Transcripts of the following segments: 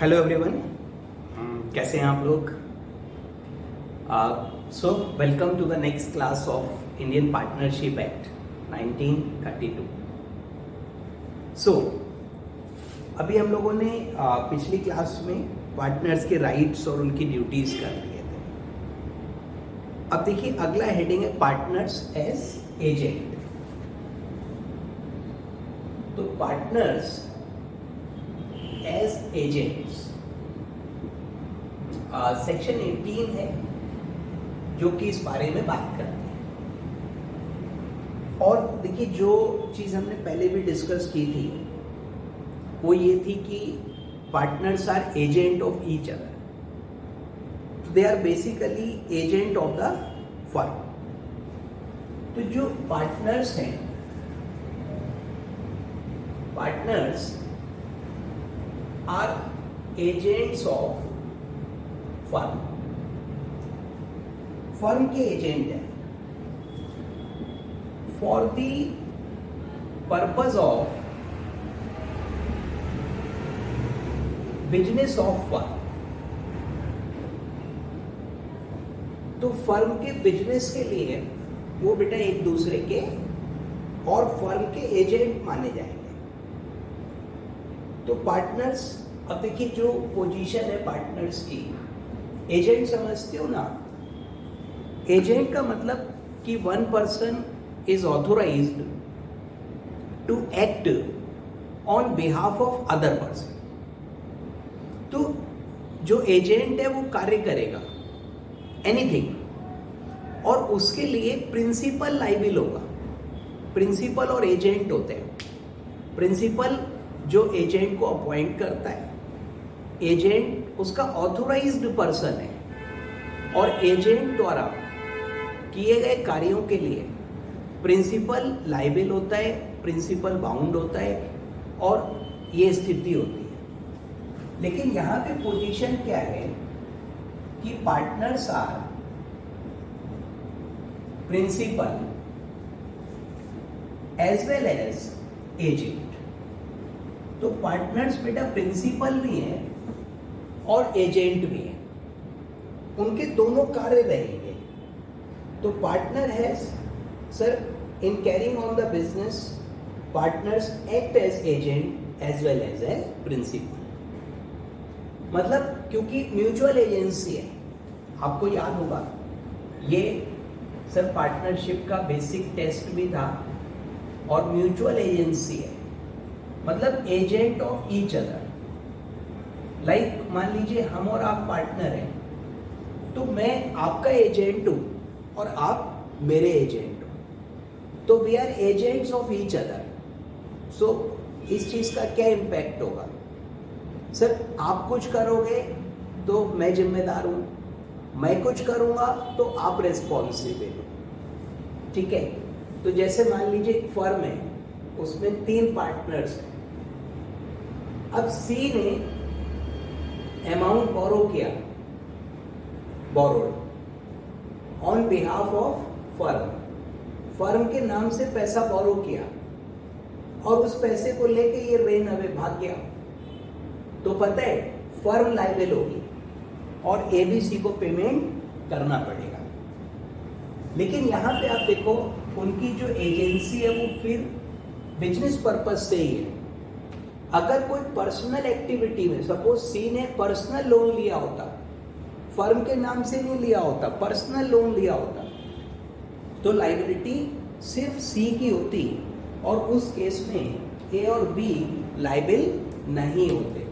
Hello everyone, कैसे हैं आप लोग? So welcome to the next class of Indian partnership act 1932। So अभी हम लोगों ने पिछली क्लास में पार्टनर्स के राइट्स और उनकी ड्यूटीज कर लिए थे। अब देखिए, अगला हेडिंग है पार्टनर्स एज एजेंट। तो पार्टनर्स एज एजेंट्स सेक्शन 18 है जो कि इस बारे में बात करते हैं। और देखिए, जो चीज हमने पहले भी डिस्कस की थी वो ये थी कि partners are agent of each other, they are basically agent of the firm. तो जो पार्टनर्स हैं, partners are agents of firm। Firm के एजेंट हैं for the purpose of business of firm. तो फर्म के बिजनेस के लिए वो बेटा एक दूसरे के और फर्म के एजेंट माने जाएंगे। तो पार्टनर्स, अब देखिए जो पोजीशन है पार्टनर्स की, एजेंट समझते हो ना? एजेंट का मतलब कि one person is authorised to act on behalf of other person. तो जो एजेंट है वो कार्य करेगा एनीथिंग, और उसके लिए प्रिंसिपल लाइबिल होगा। प्रिंसिपल और एजेंट होते हैं। प्रिंसिपल जो एजेंट को अपॉइंट करता है, एजेंट उसका ऑथोराइज्ड पर्सन है, और एजेंट द्वारा किए गए कार्यों के लिए प्रिंसिपल लाइबिल होता है, प्रिंसिपल बाउंड होता है, और ये स्थिति होती है। लेकिन यहां पे पोजीशन क्या है कि partners are principal as well as agent. तो पार्टनर्स बेटा प्रिंसिपल भी हैं और एजेंट भी हैं, उनके दोनों कार्य रहेंगे। तो partner has, sir, in carrying on the business, partners act as agent as well as a principal. मतलब क्योंकि म्यूचुअल एजेंसी है, आपको याद होगा ये सर पार्टनरशिप का बेसिक टेस्ट भी था, और म्यूचुअल एजेंसी है मतलब agent of each other. Like मान लीजिए हम और आप पार्टनर हैं, तो मैं आपका एजेंट हूं और आप मेरे एजेंट हो, तो we are agents of each other. So इस चीज का क्या इम्पैक्ट होगा? सर, आप कुछ करोगे तो मैं जिम्मेदार हूं, मैं कुछ करूंगा तो आप रेस्पॉन्सिबल हो। ठीक है? तो जैसे मान लीजिए एक फर्म है, उसमें 3 पार्टनर्स हैं। अब सी ने अमाउंट बोरो किया, borrowed on behalf of firm, firm के नाम से पैसा बोरो किया, और उस पैसे को लेके ये रेन अवे भाग गया, तो पता है फर्म लाइबल होगी और एबीसी को पेमेंट करना पड़ेगा। लेकिन यहां पे आप देखो, उनकी जो एजेंसी है वो फिर बिजनेस पर्पस से ही है। अगर कोई पर्सनल एक्टिविटी में, सपोज सी ने पर्सनल लोन लिया होता, फर्म के नाम से नहीं लिया होता, पर्सनल लोन लिया होता, तो लायबिलिटी सिर्फ सी की होती, और उस केस में ए और बी लायबिल नहीं होते।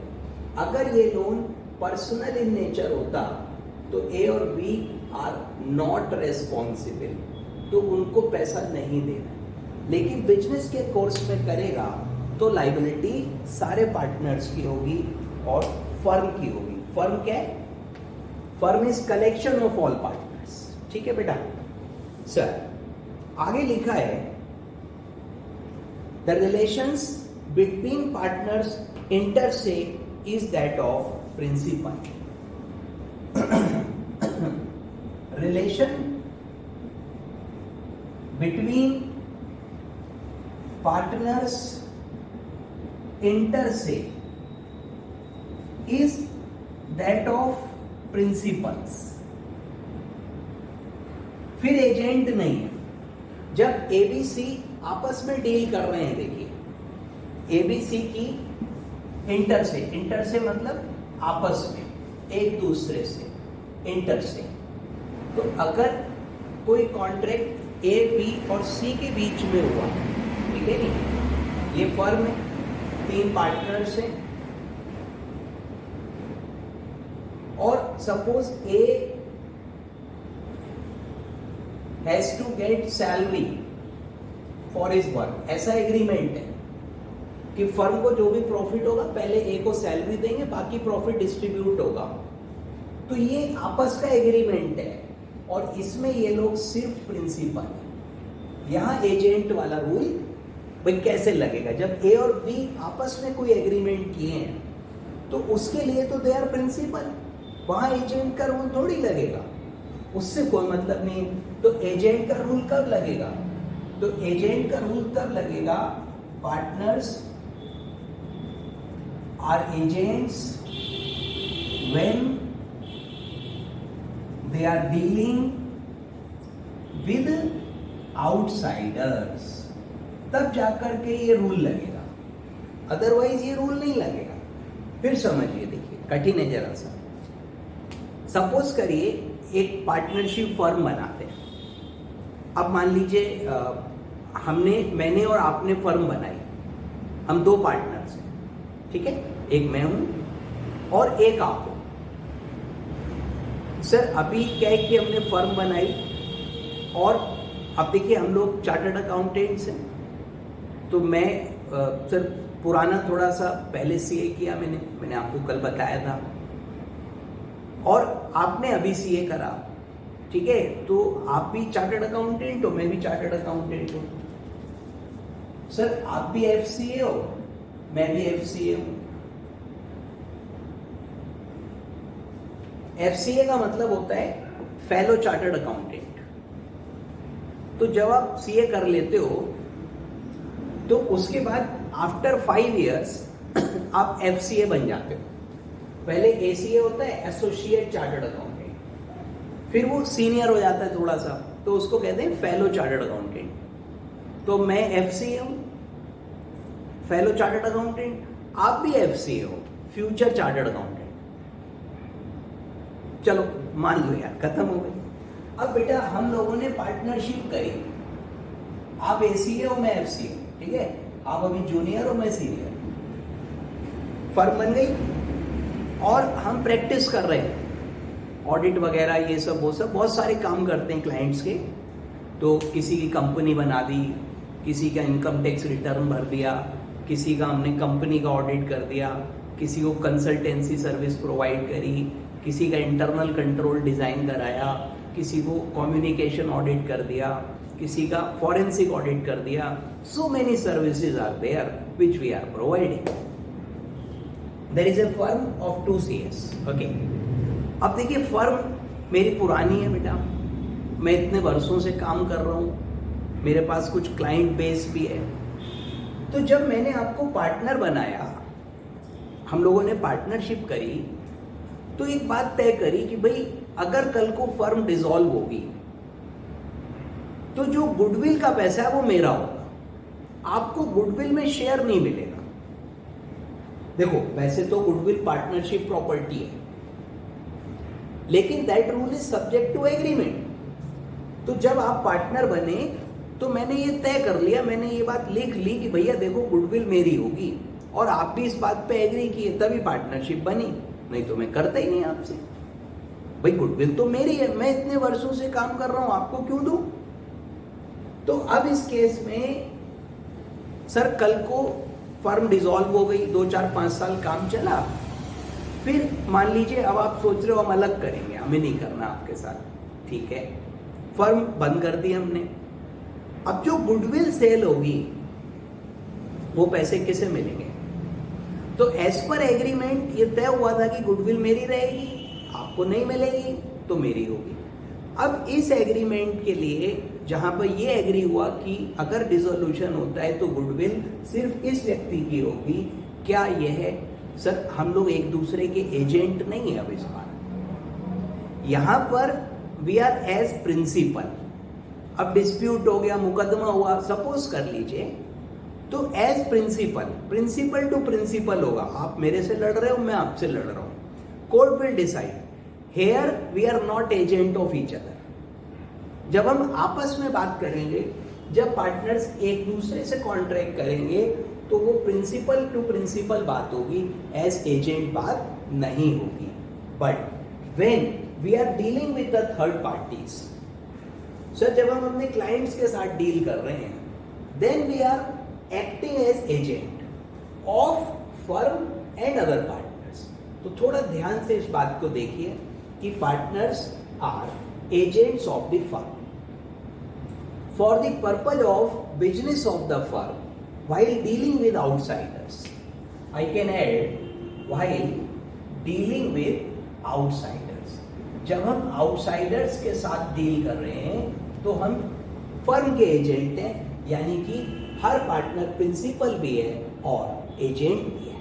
अगर ये लोन पर्सनल इन नेचर होता तो ए और बी आर नॉट रेस्पॉन्सिबल, तो उनको पैसा नहीं देना। लेकिन बिजनेस के कोर्स में करेगा तो लायबिलिटी सारे पार्टनर्स की होगी और फर्म की होगी। फर्म क्या है? Firm is collection of all partners. ठीक है बेटा? सर, आगे लिखा है the relations between partners inter se is that of principal. Relation between partners inter se is that of principals. फिर एजेंट नहीं है. जब एबीसी आपस में डील कर रहे हैं, देखिए एबीसी की इंटर से मतलब आपस में एक दूसरे से, इंटर से. तो अगर कोई कॉन्ट्रैक्ट ए बी और सी के बीच में हुआ, ठीक है नहीं, ये फर्म है, 3 पार्टनर्स हैं और suppose A has to get salary for his work. ऐसा एग्रीमेंट है कि फर्म को जो भी प्रॉफिट होगा पहले ए को सैलरी देंगे, बाकी प्रॉफिट डिस्ट्रीब्यूट होगा. तो ये आपस का एग्रीमेंट है और इसमें ये लोग सिर्फ प्रिंसिपल है. यहां एजेंट वाला रूल भाई कैसे लगेगा? जब ए और बी आपस में कोई एग्रीमेंट किए हैं तो उसके लिए तो दे आर प्रिंसिपल, वहां एजेंट का रूल थोड़ी लगेगा, उससे कोई मतलब नहीं. तो एजेंट का रूल कब लगेगा? तो एजेंट का रूल तब लगेगा, partners are agents when they are dealing with outsiders. तब जाकर के ये रूल लगेगा, अदरवाइज ये रूल नहीं लगेगा. फिर समझिए, देखिए कठिन है जरा सा. सपोज करिए एक पार्टनरशिप फर्म बनाते हैं. अब मान लीजिए मैंने और आपने फर्म बनाई, हम 2 पार्टनर्स हैं, ठीक है, एक मैं हूं और एक आप हो. सर अभी क्या है कि हमने फर्म बनाई और अब देखिए हम लोग चार्टर्ड अकाउंटेंट्स हैं. तो मैं सर पुराना थोड़ा सा पहले सीए किया मैंने आपको कल बताया था, और आपने अभी सीए करा, ठीक है. तो आप भी चार्टर्ड अकाउंटेंट हो, मैं भी चार्टर्ड अकाउंटेंट हूं. सर आप भी एफसीए हो, मैं भी एफसीए हूं. एफसीए का मतलब होता है फेलो चार्टर्ड अकाउंटेंट. तो जब आप सीए कर लेते हो तो उसके बाद आफ्टर 5 इयर्स आप एफसीए बन जाते हो. पहले एसीए होता है, एसोसिएट चार्टर्ड अकाउंटेंट, फिर वो सीनियर हो जाता है थोड़ा सा, तो उसको कहते हैं फेलो चार्टर्ड अकाउंटेंट. तो मैं एफसीए हूं, फेलो चार्टर्ड अकाउंटेंट. आप भी एफसीए हो, फ्यूचर चार्टर्ड अकाउंटेंट. चलो मान लो यार, खत्म हो गई. अब बेटा हम लोगों ने पार्टनरशिप करी, आप एसीए हो, मैं एफसीए, ठीक है. आप अभी जूनियर हो, मैं सीनियर. फर्म बन गई और हम प्रैक्टिस कर रहे हैं, ऑडिट वगैरह ये सब वो सब बहुत सारे काम करते हैं क्लाइंट्स के. तो किसी की कंपनी बना दी, किसी का इनकम टैक्स रिटर्न भर दिया, किसी का हमने कंपनी का ऑडिट कर दिया, किसी को कंसल्टेंसी सर्विस प्रोवाइड करी, किसी का इंटरनल कंट्रोल डिज़ाइन कराया, किसी को कम्युनिकेशन ऑडिट कर दिया, किसी का फॉरेंसिक ऑडिट कर दिया. So many services are there which we are providing. There is a firm of 2 CS. Okay, अब देखिए फर्म मेरी पुरानी है बेटा, मैं इतने वर्षों से काम कर रहा हूँ, मेरे पास कुछ क्लाइंट बेस भी है. तो जब मैंने आपको पार्टनर बनाया, हम लोगों ने पार्टनरशिप करी, तो एक बात तय करी कि भाई अगर कल को फर्म डिसॉल्व होगी तो जो गुडविल का पैसा है वो मेरा होगा, आपको गुडविल में शेयर नहीं मिलेगा. देखो वैसे तो गुडविल पार्टनरशिप प्रॉपर्टी है, लेकिन that rule is subject to agreement. तो जब आप पार्टनर बने तो मैंने ये तय कर लिया, मैंने ये बात लिख ली कि भैया देखो गुडविल मेरी होगी, और आप भी इस बात पे एग्री किए, तभी पार्टनरशिप बनी, नहीं तो मैं करता ही नहीं आपसे. भाई गुडविल तो मेरी है, मैं इतने वर्षों से काम कर रहा हूं, आपको क्यों दूं? तो अब इस केस में सर कल को फर्म डिसॉल्व हो गई, 2 4 5 साल काम चला, फिर मान लीजिए अब आप सोच रहे हो हम अलग करेंगे, हमें नहीं करना आपके साथ, ठीक है, फर्म बंद कर दी हमने. अब जो गुडविल सेल होगी वो पैसे किसे मिलेंगे? तो एज पर एग्रीमेंट ये तय हुआ था कि गुडविल मेरी रहेगी, आपको नहीं मिलेगी तो मेरी होगी. अब इस एग्रीमेंट के लिए जहां पर ये एग्री हुआ कि अगर डिसोल्यूशन होता है तो गुडविल सिर्फ इस व्यक्ति की होगी, क्या यह सर हम लोग एक दूसरे के एजेंट नहीं है अब इस बार, यहां पर वी आर एज प्रिंसिपल। अब डिस्प्यूट हो गया, मुकदमा हुआ, सपोज कर लीजिए, तो एज प्रिंसिपल टू प्रिंसिपल होगा। आप मेरे से लड़ रहे हो, मैं आपसे लड़ रहा हूं, court will decide. Here we are not agent of each other. जब हम आपस में बात करेंगे, जब पार्टनर्स एक दूसरे से कॉन्ट्रैक्ट करेंगे, तो वो प्रिंसिपल टू प्रिंसिपल बात होगी, एज एजेंट बात नहीं होगी। But when we are dealing with the third parties, sir जब हम अपने क्लाइंट्स के साथ डील कर रहे हैं, then we are acting as agent of firm and other partners. तो थोड़ा ध्यान से इस बात को देखिए कि partners are agents of the firm for the purpose of business of the firm while dealing with outsiders. I can add while dealing with outsiders. जब हम outsiders के साथ डील कर रहे हैं तो हम फर्म के एजेंट हैं, यानी कि हर पार्टनर प्रिंसिपल भी है और एजेंट भी है।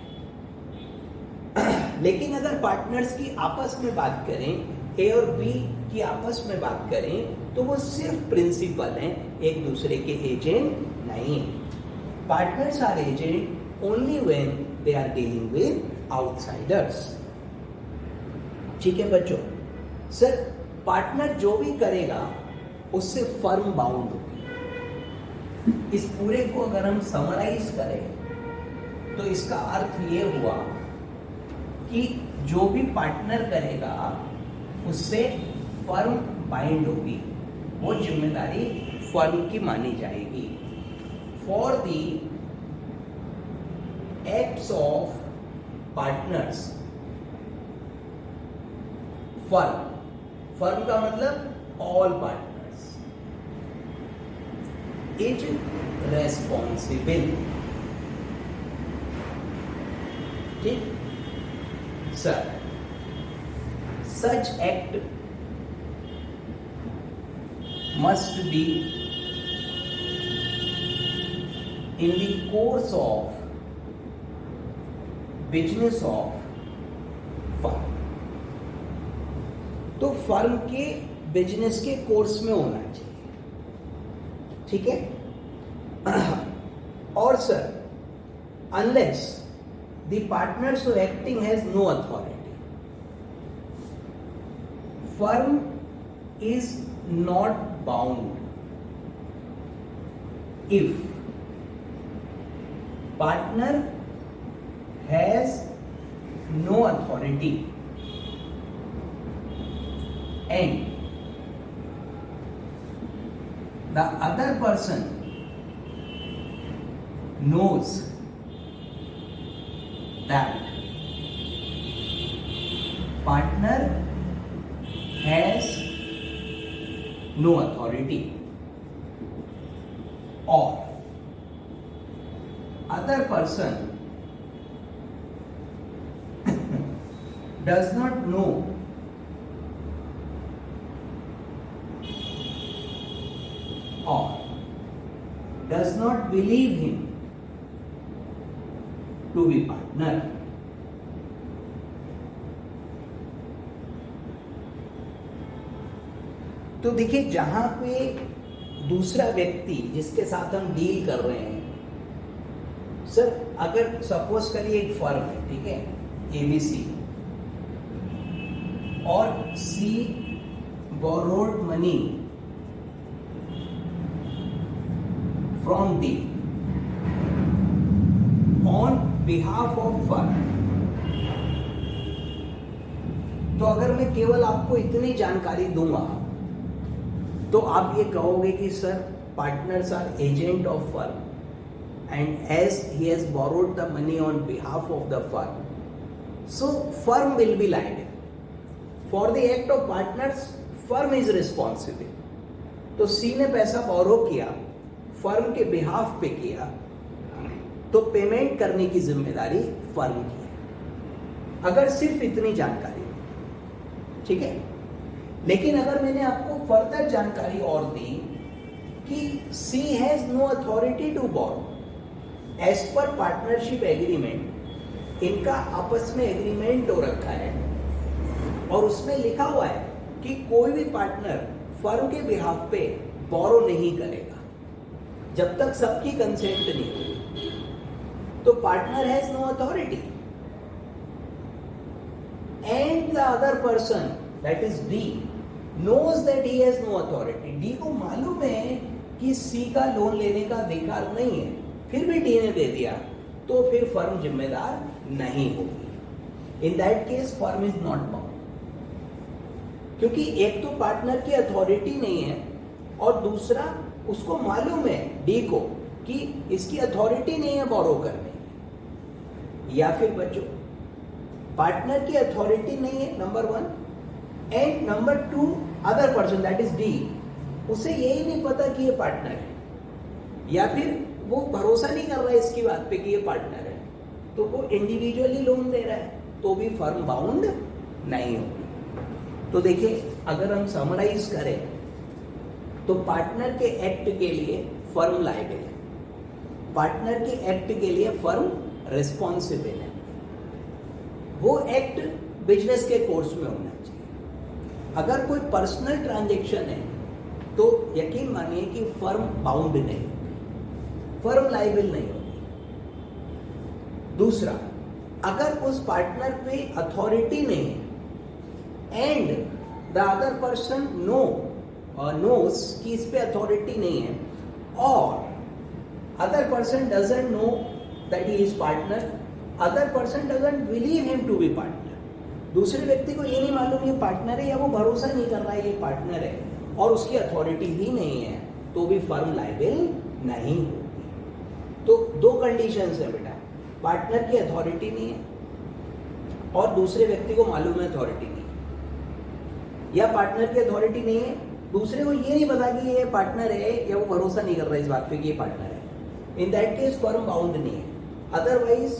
लेकिन अगर पार्टनर्स की आपस में बात करें, ए और बी की आपस में बात करें, तो वो सिर्फ प्रिंसिपल हैं, एक दूसरे के एजेंट नहीं। Partners are agent only when they are dealing with outsiders. ठीक है बच्चों, सर पार्टनर जो भी करेगा उससे फर्म बाउंड होगी। इस पूरे को अगर हम समराइज करें तो इसका अर्थ ये हुआ कि जो भी पार्टनर करेगा उससे फर्म बाइंड होगी, वो जिम्मेदारी फर्म की मानी जाएगी। For the acts of partners, firm का मतलब ऑल पार्टनर्स इज रेस्पॉन्सिबल। ठीक sir, such act must be in the course of business of firm। तो फर्म के बिजनेस के कोर्स में होना चाहिए, ठीक है। और sir unless the partners who acting has no authority, firm is not bound if partner has no authority and the other person knows that partner has no authority or other person does not know or does not believe him to be partner, तो देखिए जहां पे दूसरा व्यक्ति जिसके साथ हम deal कर रहे हैं, सर अगर सपोज करिए एक फर्म है, ठीक है, एबीसी, और C borrowed money from D on behalf of firm. तो अगर मैं केवल आपको इतनी जानकारी दूंगा तो आप ये कहोगे कि sir partners are agent of firm and as he has borrowed the money on behalf of the firm, so firm will be liable for the act of partners, firm is responsible. तो C ने पैसा बोरो किया, firm के behalf पे किया, तो payment करने की जिम्मेदारी फर्म की है, अगर सिर्फ इतनी जानकारी, ठीक है। लेकिन अगर मैंने आपको फर्दर जानकारी और दी कि C has no authority to borrow as per partnership agreement, इनका आपस में एग्रीमेंट हो रखा है और उसमें लिखा हुआ है कि कोई भी पार्टनर फर्म के बिहाफ पे बोरो नहीं करेगा जब तक सबकी कंसेंट नहीं होगी। तो partner has no authority and the other person that is D knows that he has no authority. D को मालूम है कि सी का लोन लेने का अधिकार नहीं है, फिर भी डी ने दे दिया, तो फिर फर्म जिम्मेदार नहीं होगी। In that case firm is not bound, क्योंकि एक तो पार्टनर की अथॉरिटी नहीं है और दूसरा उसको मालूम है डी को कि इसकी अथॉरिटी नहीं है बोरो करने की। या फिर बच्चों पार्टनर की अथॉरिटी नहीं है number 1 and number 2 other person that is D, उसे यही नहीं पता कि ये पार्टनर है या फिर वो भरोसा नहीं कर रहा है इसकी बात पे कि ये पार्टनर है, तो वो इंडिविजुअली लोन दे रहा है तो भी फर्म बाउंड नहीं होगी। तो देखिए अगर हम समराइज करें तो पार्टनर के एक्ट के लिए फर्म लायबल है, पार्टनर के एक्ट के लिए फर्म रिस्पॉन्सिबल है। वो एक्ट बिजनेस के कोर्स में होना चाहिए। अगर कोई पर्सनल ट्रांजैक्शन है तो यकीन मानिए कि फर्म बाउंड नहीं होगी, फर्म लायबल नहीं होगी। दूसरा, अगर उस पार्टनर पे अथॉरिटी नहीं है and the other person knows कि इस पे अथॉरिटी नहीं है और other person doesn't know that he is partner, other person doesn't believe him to be partner, दूसरे व्यक्ति को ये नहीं मालूम ये पार्टनर है या वो भरोसा नहीं कर रहा है ये पार्टनर है और उसकी अथॉरिटी ही नहीं है, तो भी फर्म लायबल नहीं होगी। तो 2 कंडीशंस है बेटा, पार्टनर की अथॉरिटी नहीं है और दूसरे व्यक्ति को मालूम है अथॉरिटी नहीं है, या पार्टनर की अथॉरिटी नहीं है, दूसरे को ये नहीं पता कि ये पार्टनर है या वो भरोसा नहीं कर रहा है इस बात पे कि ये पार्टनर है। In that case firm bound नहीं है। अदरवाइज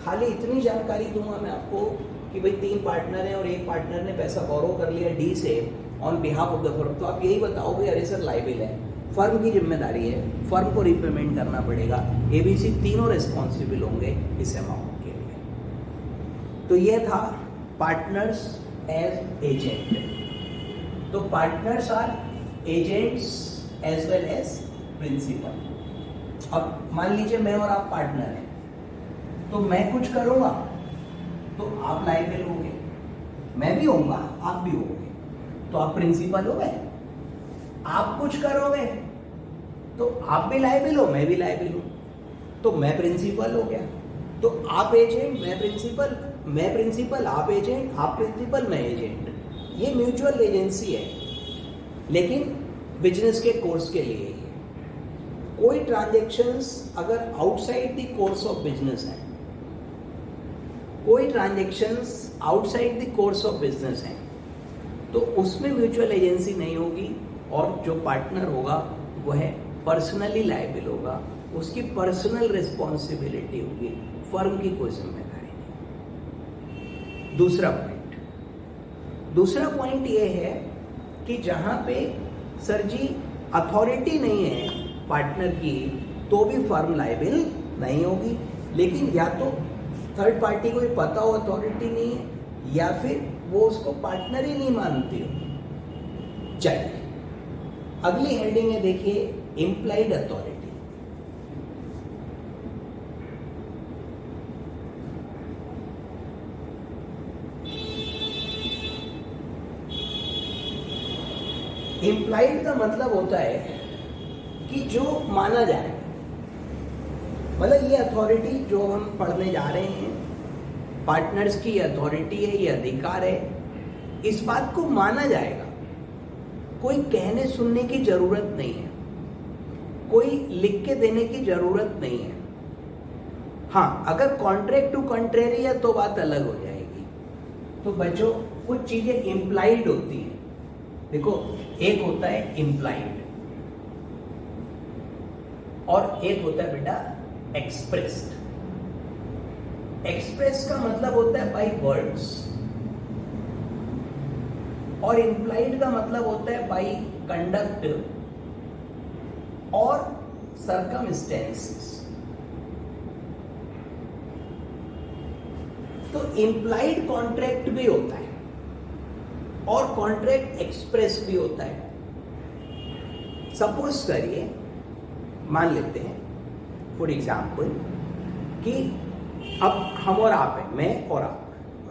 खाली इतनी जानकारी दूंगा मैं आपको कि भाई 3 पार्टनर हैं और एक पार्टनर ने पैसा बोरो कर लिया डी से on behalf of the firm, तो आप यही बताओगे अरे सर लायबल है, फर्म की जिम्मेदारी है, फर्म को रिपेमेंट करना पड़ेगा, एबीसी तीनों रिस्पॉन्सिबल होंगे इस अमाउंट के लिए। तो ये था पार्टनर्स एज एजेंट। तो partners are agents as well as principal. अब मान लीजिए मैं और आप पार्टनर हैं, तो मैं कुछ करूंगा तो आप लायबल होंगे, मैं भी होऊंगा आप भी होंगे, तो आप प्रिंसिपल हो गए। आप कुछ करोगे तो आप भी लायबल हो मैं भी लायबल हूं, तो मैं प्रिंसिपल हो गया। तो आप एजेंट मैं प्रिंसिपल आप एजेंट आप प्रिंसिपल मैं एजेंट। ये म्यूचुअल एजेंसी है, लेकिन बिजनेस के कोर्स के लिए ही है। कोई ट्रांजैक्शंस अगर outside the course of business है, कोई transactions outside the course of business है, तो उसमें म्यूचुअल एजेंसी नहीं होगी और जो पार्टनर होगा वो है पर्सनली लायबल होगा, उसकी पर्सनल रिस्पॉन्सिबिलिटी होगी, फर्म की कोई जिम्मेदारी नहीं। दूसरा पॉइंट ये है कि जहां पे सर जी अथॉरिटी नहीं है पार्टनर की तो भी फर्म लायबल नहीं होगी, लेकिन या तो थर्ड पार्टी को ये पता हो अथॉरिटी नहीं है या फिर वो उसको पार्टनर ही नहीं मानती हो। चलिए अगली हेडिंग है, देखिए इम्प्लाइड अथॉरिटी। इम्प्लाइड का मतलब होता है कि जो माना जाए, मतलब ये अथॉरिटी जो हम पढ़ने जा रहे हैं, पार्टनर्स की अथॉरिटी है, ये अधिकार है, इस बात को माना जाएगा, कोई कहने सुनने की जरूरत नहीं है, कोई लिख के देने की जरूरत नहीं है। हाँ, अगर कॉन्ट्रैक्ट टू कॉन्ट्रेरी है तो बात अलग हो जाएगी। तो बच्चों कुछ चीजें इम्प्लाइड होती हैं। देखो, एक होता है इम्प्लाइड और एक होता है बेटा एक्सप्रेस्ड। एक्सप्रेस का मतलब होता है बाय वर्ड्स और इम्प्लाइड का मतलब होता है बाय कंडक्ट और सरकमस्टेंसेस। तो इम्प्लाइड कॉन्ट्रैक्ट भी होता है और कॉन्ट्रैक्ट एक्सप्रेस भी होता है। सपोज करिए, मान लेते हैं फॉर एग्जाम्पल कि अब हम और आप हैं, मैं और आप,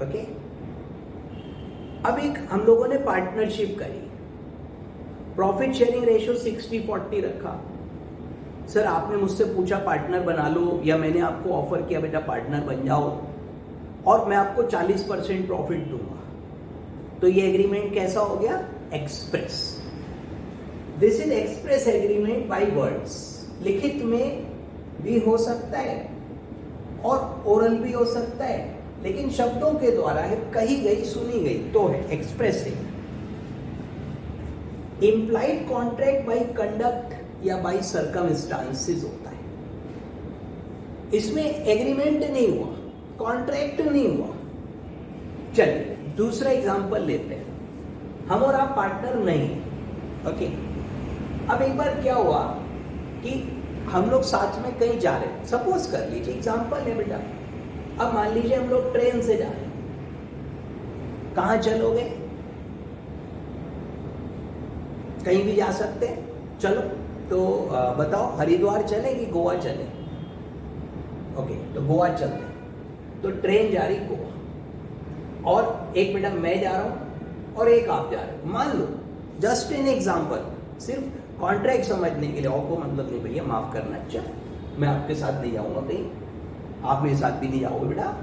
ओके। अब एक हम लोगों ने पार्टनरशिप करी, प्रॉफिट शेयरिंग रेशियो 60-40 रखा। सर आपने मुझसे पूछा पार्टनर बना लो, या मैंने आपको ऑफर किया बेटा पार्टनर बन जाओ और मैं आपको 40% प्रॉफिट दूंगा। तो ये एग्रीमेंट कैसा हो गया? Express. This is express agreement by words. लिखित में भी हो सकता है और ओरल भी हो सकता है, लेकिन शब्दों के द्वारा है, कही गई सुनी गई तो है एक्सप्रेस है। इम्प्लाइड कॉन्ट्रैक्ट बाय कंडक्ट या बाय सर्कमस्टांसेस होता है। इसमें एग्रीमेंट नहीं हुआ, कॉन्ट्रैक्ट नहीं हुआ। चलिए दूसरा एग्जांपल लेते हैं। हम और आप पार्टनर नहीं, ओके। अब एक बार क्या हुआ कि हम लोग साथ में कहीं जा रहे हैं, सपोज कर लीजिए, एग्जांपल है बेटा। अब मान लीजिए हम लोग ट्रेन से जा रहे हैं। कहां चलोगे? कहीं भी जा सकते हैं, चलो। तो बताओ, हरिद्वार चले कि गोवा चले? ओके, तो गोवा चलते हैं। तो ट्रेन जा रही गोवा, और एक बेटा मैं जा रहा हूं और एक आप जा रहे हो। मान लो, जस्ट इन एग्जांपल, सिर्फ कॉन्ट्रैक्ट समझने के लिए, और को मतलब नहीं भैया, माफ करना। अच्छा, मैं आपके साथ नहीं जाऊंगा कहीं, आप मेरे साथ भी नहीं जाओगे बेटा।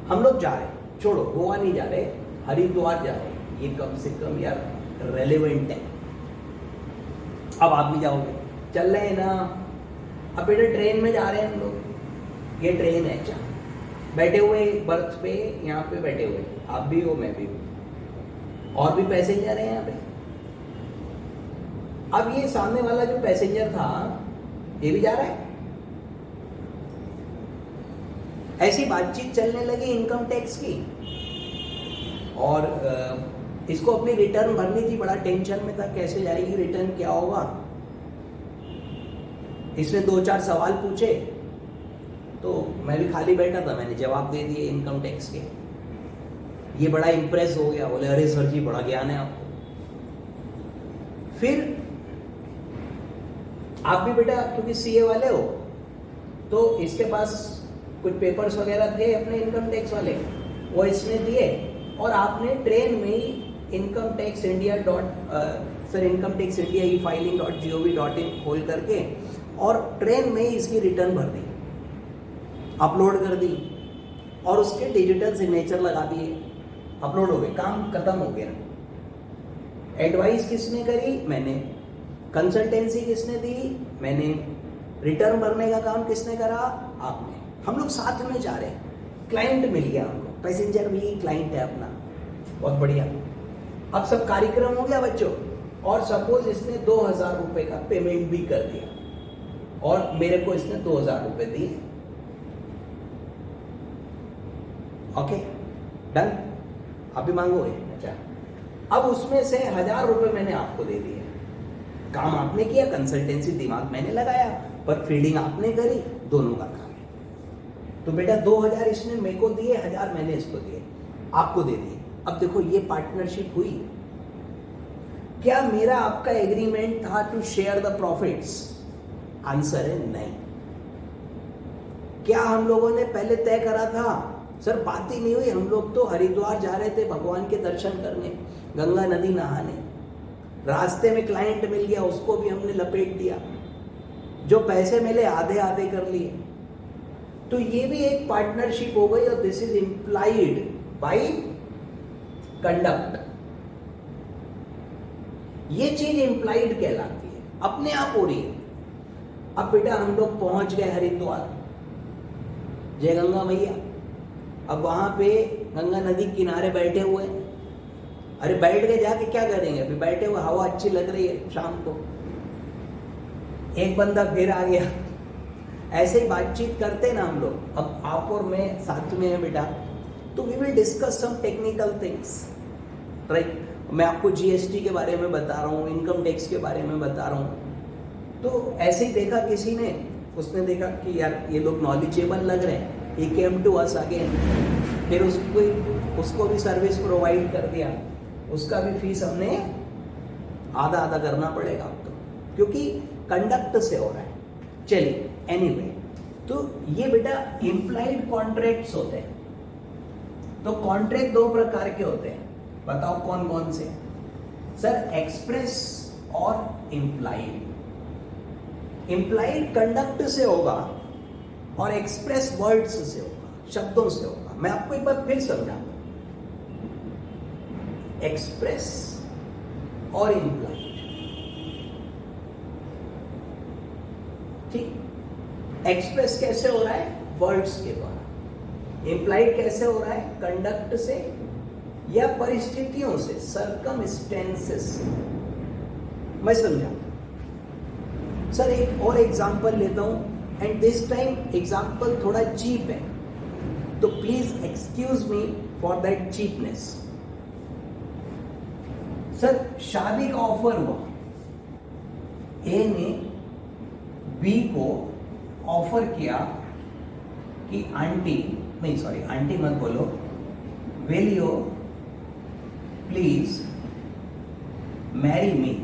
हम लोग जा रहे हैं, छोड़ो गोवा नहीं जा रहे, हरिद्वार जा रहे हैं। ये कम से कम यार रेलेवेंट है। अब आप भी जाओगे, चल रहे हैं ना। अब बेटा ट्रेन में जा रहे हैं हम लोग, ये ट्रेन है, अच्छा बैठे हुए बर्थ पे, यहाँ पे बैठे हुए, आप भी हो मैं भी हूँ, और भी पैसेंजर हैं यहाँ पे। अब ये सामने वाला जो पैसेंजर था, ये भी जा रहा है। ऐसी बातचीत चलने लगी इनकम टैक्स की, और इसको अपनी रिटर्न भरनी थी, बड़ा टेंशन में था, कैसे जाएगी रिटर्न, क्या होगा। इसने 2-4 सवाल पूछे, तो मैं भी खाली बैठा था, मैंने जवाब दे दिए इनकम टैक्स के। ये बड़ा इंप्रेस हो गया, बोले अरे सर जी बड़ा ज्ञान है आपको। फिर आप भी बेटा क्योंकि सीए वाले हो, तो इसके पास कुछ पेपर्स वगैरह थे अपने इनकम टैक्स वाले, वो इसने दिए, और आपने ट्रेन में ही इनकम टैक्स इंडिया e-filing.gov.in खोल करके और ट्रेन में ही इसकी रिटर्न भर दी, अपलोड कर दी, और उसके डिजिटल सिग्नेचर लगा दिए, अपलोड हो गए, काम खत्म हो गया। एडवाइस किसने करी? मैंने। कंसल्टेंसी किसने दी? मैंने। रिटर्न भरने का काम किसने करा? आपने। हम लोग साथ में जा रहे हैं, क्लाइंट मिल गया हमको, पैसेंजर भी क्लाइंट है अपना, बहुत बढ़िया। अब सब कार्यक्रम हो गया बच्चों, और सपोज इसने 2000 रुपए का पेमेंट भी कर दिया, और मेरे को इसने 2000 रुपए दिए। Okay done. आप भी मांगोगे? अच्छा, अब उसमें से 1000 रुपए मैंने आपको दे दिए। काम आपने किया, कंसल्टेंसी दिमाग मैंने लगाया, पर फीडिंग आपने करी, दोनों का काम है। तो बेटा 2000 इसने मेरे को दिए, 1000 मैंने इसको दिए, आपको दे दिए। अब देखो ये पार्टनरशिप हुई। क्या मेरा आपका एग्रीमेंट था to share the profits? Answer है नहीं। क्या हम लोगों ने पहले तय करा था? सर बात ही नहीं हुई, हम लोग तो हरिद्वार जा रहे थे भगवान के दर्शन करने, गंगा नदी नहाने, रास्ते में क्लाइंट मिल गया, उसको भी हमने लपेट दिया, जो पैसे मिले आधे आधे कर लिए। तो ये भी एक पार्टनरशिप हो गई, और this is implied by conduct. ये चीज इंप्लाइड कहलाती है, अपने आप हो रही है। अब बेटा हम लोग पहुंच गए हरिद्वार, जय गंगा मैया। अब वहां पे गंगा नदी किनारे बैठे हुए, अरे बैठ गए, जाके क्या करेंगे, अभी बैठे हुए, हवा अच्छी लग रही है शाम को। एक बंदा फिर आ गया, ऐसे ही बातचीत करते ना हम लोग। अब आप और मैं साथ में हैं बेटा, तो we will discuss some technical things, right. मैं आपको जीएसटी के बारे में बता रहा हूँ, इनकम टैक्स के बारे में बता रहा हूँ। तो ऐसे ही देखा किसी ने, उसने देखा कि यार ये लोग नॉलेजेबल लग रहे हैं, ही केम टू अस अगेन, फिर उसको भी सर्विस प्रोवाइड कर दिया, उसका भी फीस हमने आधा आधा करना पड़ेगा अब तो, क्योंकि कंडक्ट से हो रहा है। चलिए एनीवे, तो ये बेटा इम्प्लाइड कॉन्ट्रैक्ट्स होते हैं। तो कॉन्ट्रैक्ट दो प्रकार के होते हैं, बताओ कौन कौन से? सर एक्सप्रेस और इम्प्लाइड। इम्प्लाइड कंडक्ट से होगा और एक्सप्रेस वर्ड्स से होगा, शब्दों से होगा। मैं आपको एक बार फिर समझाऊंगा, एक्सप्रेस और इम्प्लाइड, ठीक। एक्सप्रेस कैसे हो रहा है? वर्ड्स के द्वारा। इम्प्लाइड कैसे हो रहा है? कंडक्ट से या परिस्थितियों से, सर्कमस्टेंसेस से। मैं समझा सर, एक और एग्जांपल लेता हूं, एंड दिस टाइम एग्जांपल थोड़ा चीप है, तो please excuse me for that cheapness. Sir शादी का ऑफर हुआ, ए ने बी को ऑफर किया कि आंटी, नहीं सॉरी आंटी मत बोलो, will you please marry me,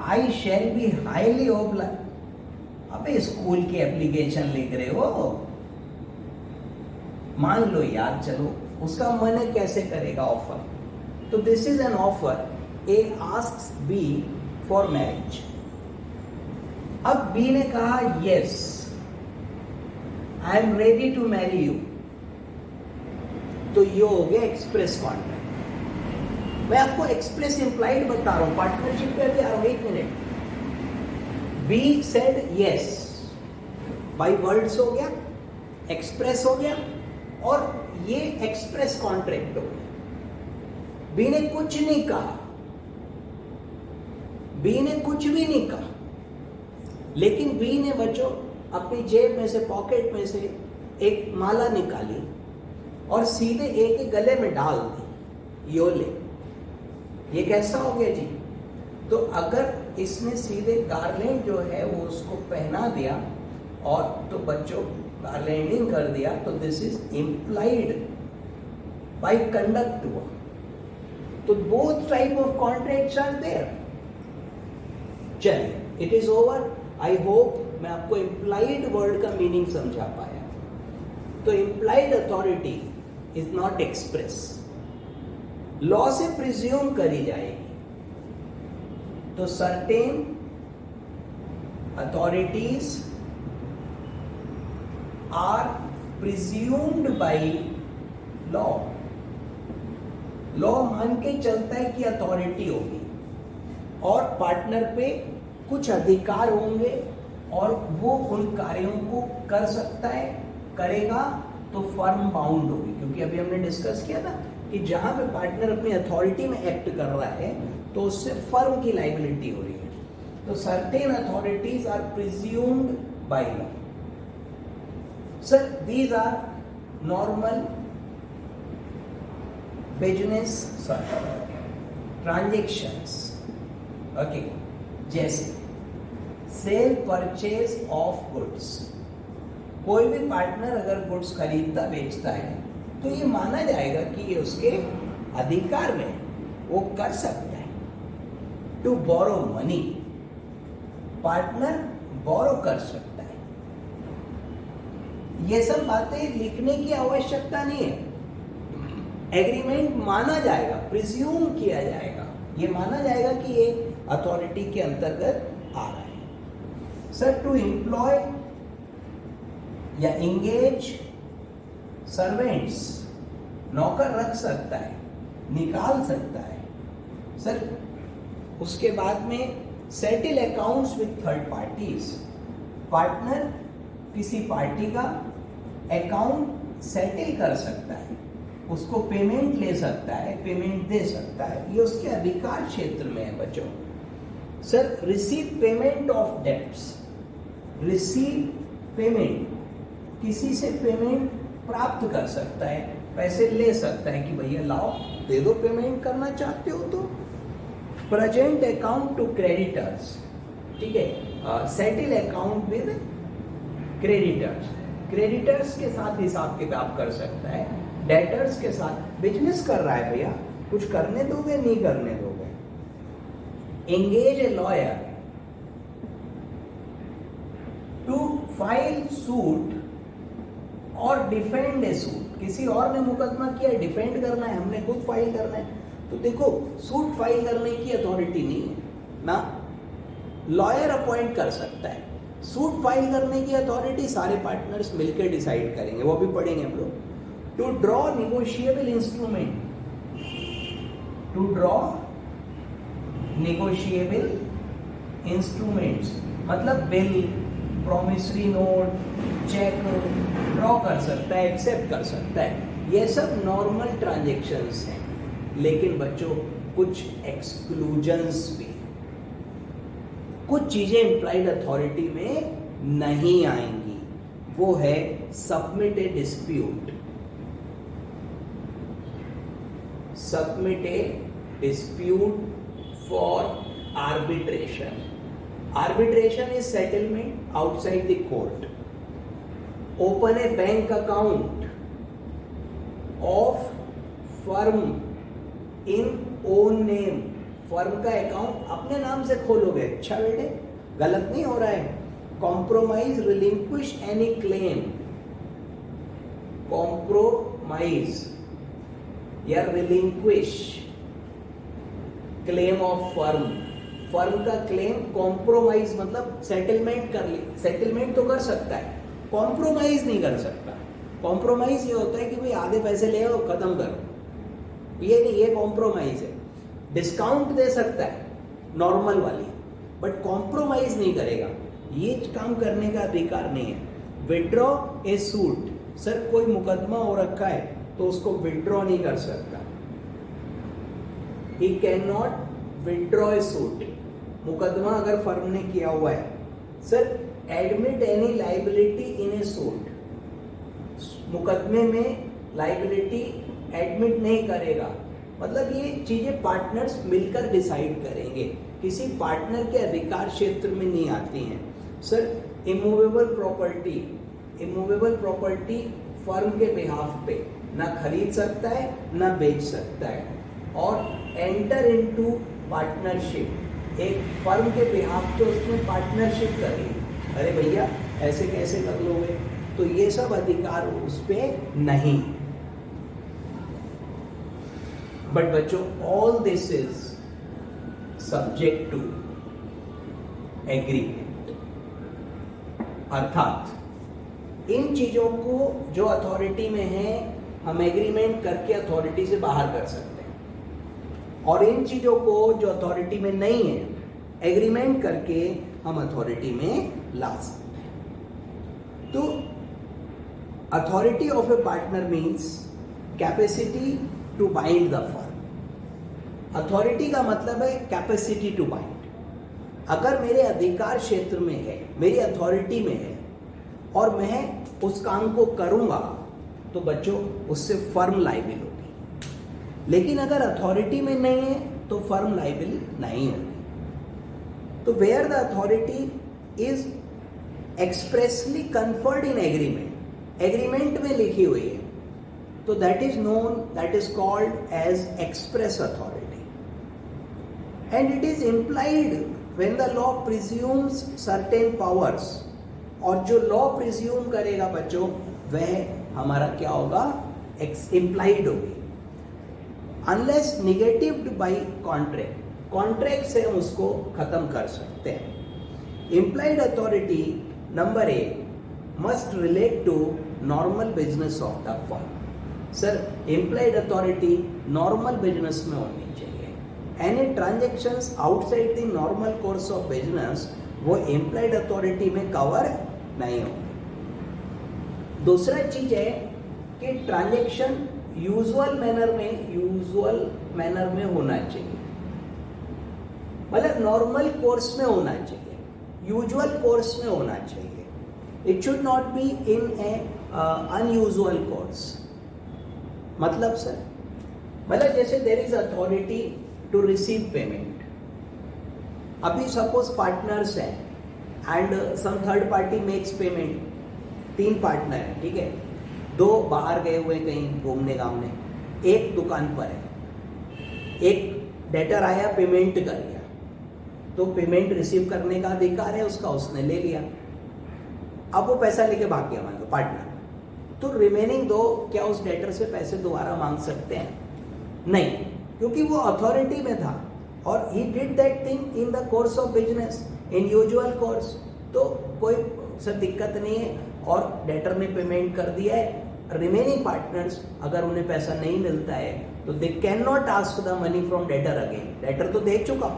I shall be highly obliged. अबे स्कूल की एप्लीकेशन लिख रहे हो, मान लो यार, चलो उसका मन कैसे करेगा ऑफर। तो this is an offer, A asks B for marriage. अब बी ने कहा yes I am ready to marry you, तो ये हो गया एक्सप्रेस कॉन्ट्रैक्ट। मैं आपको एक्सप्रेस इंप्लाइड बता रहा हूं, पार्टनरशिप पे भी आ रहा हूं, एक minute. Be said yes, by words हो गया, एक्सप्रेस हो गया, और ये एक्सप्रेस कॉन्ट्रैक्ट हो गया। बी ने कुछ नहीं कहा, बी ने कुछ भी नहीं कहा, लेकिन बी ने बच्चों अपनी जेब में से, पॉकेट में से एक माला निकाली और सीधे ए के गले में डाल दी, यो ले। ये कैसा हो गया जी? तो अगर इसने सीधे गार्लैंड जो है वो उसको पहना दिया और तो बच्चों गार्लैंडिंग कर दिया, तो this is implied by conduct हुआ। तो both type of contracts are there. चलिए, it is over. I hope मैं आपको इम्प्लाइड वर्ड का मीनिंग समझा पाया। तो implied authority is not express, law से प्रिज्यूम करी जाएगी। तो certain authorities are presumed by law. Law मान के चलता है कि अथॉरिटी होगी और पार्टनर पे कुछ अधिकार होंगे और वो उन कार्यों को कर सकता है, करेगा तो फर्म बाउंड होगी। क्योंकि अभी हमने डिस्कस किया था कि जहां पे पार्टनर अपनी अथॉरिटी में एक्ट कर रहा है तो उससे फर्म की लाइबिलिटी हो रही है। तो certain authorities are presumed by law. Sir these are normal business transactions, okay, जैसे सेल परचेज ऑफ गुड्स। कोई भी पार्टनर अगर गुड्स खरीदता बेचता है तो ये माना जाएगा कि ये उसके अधिकार में, वो कर सकता है। टू बोरो मनी, पार्टनर बोरो कर सकता है। ये सब बातें लिखने की आवश्यकता नहीं है, एग्रीमेंट माना जाएगा, प्रिज्यूम किया जाएगा, ये माना जाएगा कि ये अथॉरिटी के अंतर्गत आ रहा है। सर टू एम्प्लॉय या इंगेज सर्वेंट्स, नौकर रख सकता है, निकाल सकता है। सर उसके बाद में settle accounts with third parties, partner किसी पार्टी का अकाउंट सेटल कर सकता है, उसको पेमेंट ले सकता है, पेमेंट दे सकता है, ये उसके अधिकार क्षेत्र में है बच्चों। Sir receive payment of debts, receive payment, किसी से पेमेंट प्राप्त कर सकता है, पैसे ले सकता है कि भैया लाओ दे दो, पेमेंट करना चाहते हो तो। प्रेजेंट अकाउंट टू क्रेडिटर्स, ठीक है, settle account with creditors, creditors के साथ हिसाब किताब कर सकता है, डेटर्स के साथ। बिजनेस कर रहा है भैया, कुछ करने दोगे नहीं करने दोगे। Engage a lawyer to file suit और डिफेंड ए सूट। किसी और ने मुकदमा किया, डिफेंड करना है, हमने खुद फाइल करना है। तो देखो, सूट फाइल करने की अथॉरिटी नहीं है ना, लॉयर अपॉइंट कर सकता है। सूट फाइल करने की अथॉरिटी सारे पार्टनर्स मिलकर डिसाइड करेंगे, वो भी पढ़ेंगे हम लोग। To draw negotiable instrument, to draw negotiable instruments मतलब bill, promissory note, cheque draw कर सकता है, एक्सेप्ट कर सकता है। ये सब नॉर्मल ट्रांजेक्शन्स हैं, लेकिन बच्चों कुछ एक्सक्लूजन्स भी, कुछ चीजें इम्प्लाइड अथॉरिटी में नहीं आएंगी। वो है submit A dispute, submit A dispute for arbitration. Arbitration is settlement outside the court. Open a bank account of firm in own name. Firm का अकाउंट अपने नाम से खोलोगे, अच्छा बेटे, गलत नहीं हो रहा है। Compromise, relinquish any claim. Compromise या relinquish claim of firm. Firm का क्लेम कॉम्प्रोमाइज मतलब सेटलमेंट कर ले, सेटलमेंट तो कर सकता है, कॉम्प्रोमाइज नहीं कर सकता। कॉम्प्रोमाइज ये होता है कि भाई आधे पैसे ले आओ, खत्म करो, ये नहीं, ये कॉम्प्रोमाइज है। डिस्काउंट दे सकता है नॉर्मल वाली, बट कॉम्प्रोमाइज नहीं करेगा, ये काम करने का अधिकार नहीं है। विड्रॉ ए सूट, सर कोई मुकदमा हो रखा है तो उसको विड्रॉ नहीं कर सकता, he can not withdraw A suit. मुकदमा अगर फर्म ने किया हुआ है, sir admit any liability in A suit, मुकदमे में लाइबिलिटी एडमिट नहीं करेगा, मतलब ये चीजें पार्टनर्स मिलकर डिसाइड करेंगे, किसी पार्टनर के अधिकार क्षेत्र में नहीं आती हैं। Sir immovable property, immovable property firm के बिहाफ पे ना खरीद सकता है ना बेच सकता है। और एंटर इनटू पार्टनरशिप, एक फर्म के बिहाफ पे उसने पार्टनरशिप कर ली, अरे भैया ऐसे कैसे कर लोगे, तो ये सब अधिकार उस पे नहीं। बट बच्चों, all this is subject to agreement, अर्थात इन चीजों को जो अथॉरिटी में है हम एग्रीमेंट करके अथॉरिटी से बाहर कर सकते हैं, और इन चीजों को जो अथॉरिटी में नहीं है एग्रीमेंट करके हम अथॉरिटी में ला सकते हैं। तो authority of a partner means capacity to bind the firm. Authority का मतलब है कैपेसिटी टू बाइंड। अगर मेरे अधिकार क्षेत्र में है, मेरी अथॉरिटी में है और मैं उस काम को करूंगा तो बच्चों उससे फर्म लायबिल होगी, लेकिन अगर अथॉरिटी में नहीं है तो फर्म लायबिल नहीं होगी। तो where the authority is expressly conferred in agreement, agreement में लिखी हुई है, तो that is known, that is called as express authority. And it is implied when the law presumes certain powers, और जो लॉ प्रिज्यूम करेगा बच्चों वह हमारा क्या होगा, इम्प्लाइड होगी। Unless negatived by contract, contract से हम उसको खत्म कर सकते हैं। Implied authority number A must relate to normal business of the firm. Sir implied authority normal business में होनी चाहिए। Any transactions outside the normal course of business वो इम्प्लाइड अथॉरिटी में कवर नहीं होंगे। दूसरा चीज है कि ट्रांजेक्शन यूजुअल मैनर में होना चाहिए, मतलब नॉर्मल कोर्स में होना चाहिए, यूजुअल कोर्स में होना चाहिए। It should not be in a unusual course. मतलब सर, मतलब जैसे there is authority to receive payment. अभी सपोज पार्टनर्स हैं and some third party makes payment 3 partner हैं, ठीक है, 2 बाहर गए हुए कहीं घूमने घामने, एक दुकान पर है, एक डेटर आया पेमेंट कर लिया, तो पेमेंट रिसीव करने का अधिकार है उसका, उसने ले लिया, अब वो पैसा लेके भाग गया मान लो पार्टनर, तो रिमेनिंग 2 क्या उस डेटर से पैसे दोबारा मांग सकते हैं? नहीं, क्योंकि वो अथॉरिटी में था और he did that thing in the course of business, in usual course, तो कोई से दिक्कत नहीं है और डेटर ने पेमेंट कर दिया है। रिमेनिंग पार्टनर्स अगर उन्हें पैसा नहीं मिलता है तो they can not ask the money from debtor again, debtor तो दे चुका।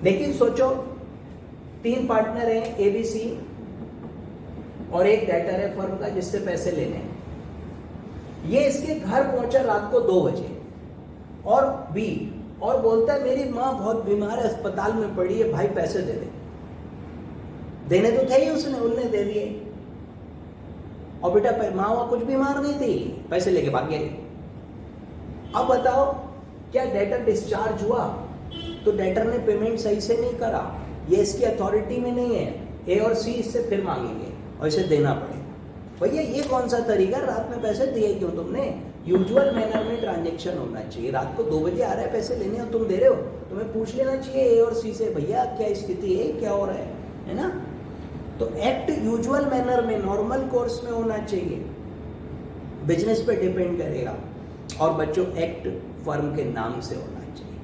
लेकिन सोचो 3 पार्टनर हैं ABC और एक डेटर है फर्म का जिससे पैसे लेने हैं, ये इसके घर पहुंचा रात को 2 बजे और B और बोलता है मेरी माँ बहुत बीमार है, अस्पताल में पड़ी है, भाई पैसे दे दे। देने तो थे ही उसने, उन्होंने दे दिए और बेटा माँ कुछ बीमार नहीं थी, पैसे लेके भाग गए। अब बताओ क्या डेटर डिस्चार्ज हुआ? तो डेटर ने पेमेंट सही से नहीं करा, ये इसकी अथॉरिटी में नहीं है, A और C इससे फिर मांगेंगे और इसे देना पड़ेगा। भैया ये कौन सा तरीका, रात में पैसे दिए क्यों तुमने? यूजुअल मैनर में ट्रांजेक्शन होना चाहिए, रात को 2 बजे आ रहा है पैसे लेने और तुम दे रहे हो, तुम्हें पूछ लेना चाहिए A और C से, भैया क्या स्थिति है, क्या हो रहा है ना? तो एक्ट यूजुअल मैनर में नॉर्मल कोर्स में होना चाहिए, बिजनेस पे डिपेंड करेगा। और बच्चों एक्ट फर्म के नाम से होना चाहिए,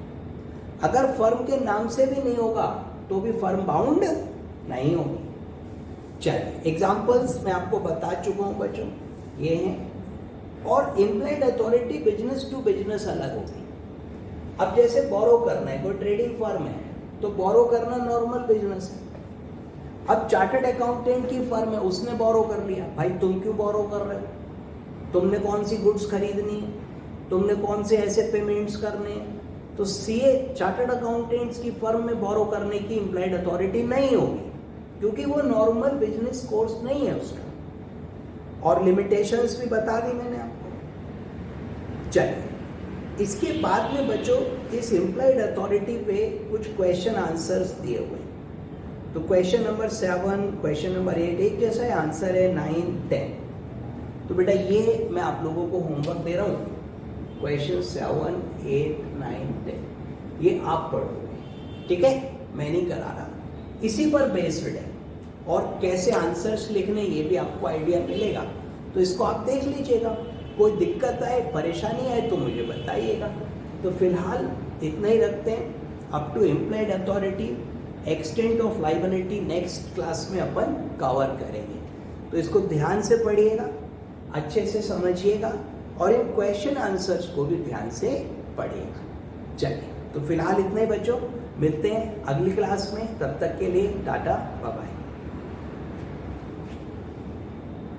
अगर फर्म के नाम से भी नहीं होगा तो भी फर्म बाउंड नहीं होगी। चलिए एग्जांपल्स मैं आपको बता चुका हूं बच्चों, ये हैं। और implied authority business to business अलग होगी। अब जैसे बोरो करना है, कोई ट्रेडिंग फर्म है तो बोरो करना नॉर्मल बिजनेस है। अब चार्टर्ड अकाउंटेंट की फर्म है, उसने बोरो कर लिया, भाई तुम क्यों बोरो कर रहे हो? तुमने कौन सी गुड्स खरीदनी है, तुमने कौन से ऐसे पेमेंट्स करने हैं? तो सीए चार्टर्ड अकाउंटेंट्स की फर्म में बोरो करने की इम्प्लाइड अथॉरिटी नहीं होगी, क्योंकि वो नॉर्मल बिजनेस कोर्स नहीं है उसका। और लिमिटेशंस भी बता दी मैंने आपको। चलिए इसके बाद में बच्चों इस इम्प्लाइड अथॉरिटी पे कुछ क्वेश्चन आंसर्स दिए हुए हैं। तो क्वेश्चन नंबर 7, क्वेश्चन नंबर 8 एक जैसा है, आंसर है 9, 10। तो बेटा ये मैं आप लोगों को होमवर्क दे रहा हूँ, क्वेश्चन 7, 8, 9, 10 ये आप पढ़ोगे, ठीक है, मैं नहीं करा रहा, इसी पर बेस्ड है। और कैसे आंसर्स लिखने ये भी आपको आइडिया मिलेगा, तो इसको आप देख लीजिएगा। कोई दिक्कत आए, परेशानी आए तो मुझे बताइएगा। तो फिलहाल इतना ही रखते हैं। Up to implied authority, extent of liability next class में अपन कवर करेंगे। तो इसको ध्यान से पढ़िएगा, अच्छे से समझिएगा और इन क्वेश्चन आंसर्स को भी ध्यान से पढ़िएगा। चलिए तो फिलहाल इतना ही बच्चों, मिलते हैं अगली क्लास में, तब तक के लिए टाटा बाय बाय।